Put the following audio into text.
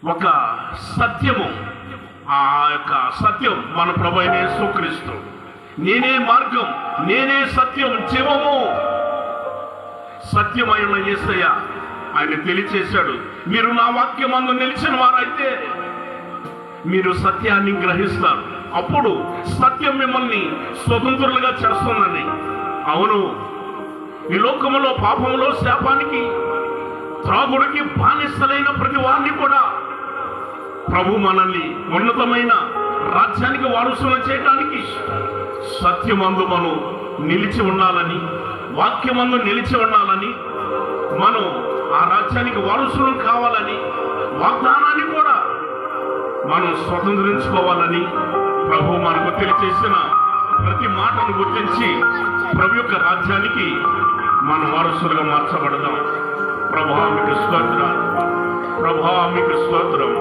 ఒక సత్యము. ఆ యొక్క సత్యం మన ప్రభు అయిన యేసుక్రీస్తు. నేనే మార్గం, నేనే సత్యం, జీవము. సత్యమైన యేసయ్య ఆయన తెలియచేశాడు, మీరు నా వాక్యమందు నిలిచిన వారైతే మీరు సత్యాన్ని గ్రహిస్తారు, అప్పుడు సత్యం మిమ్మల్ని స్వతంత్రులుగా చేస్తుందని. అవును, ఈ లోకములో పాపములో శాపానికి త్రాగుడికి బానిసలైన ప్రతి వారిని కూడా ప్రభు మనల్ని ఉన్నతమైన రాజ్యానికి వారసులను చేయటానికి సత్యమందు మనం నిలిచి ఉండాలని, వాక్యమందు నిలిచి ఉండాలని, మనం ఆ రాజ్యానికి వారసులు కావాలని, వాగ్దానాన్ని కూడా మనం స్వతంత్రించుకోవాలని ప్రభు మనకు తెలియచేసిన ప్రతి మాటను గుర్తించి ప్రభు యొక్క రాజ్యానికి మన వారసులుగా మార్చబడదాం. ప్రభా మీకు స్తోత్రం, ప్రభా మీకు స్తోత్రం.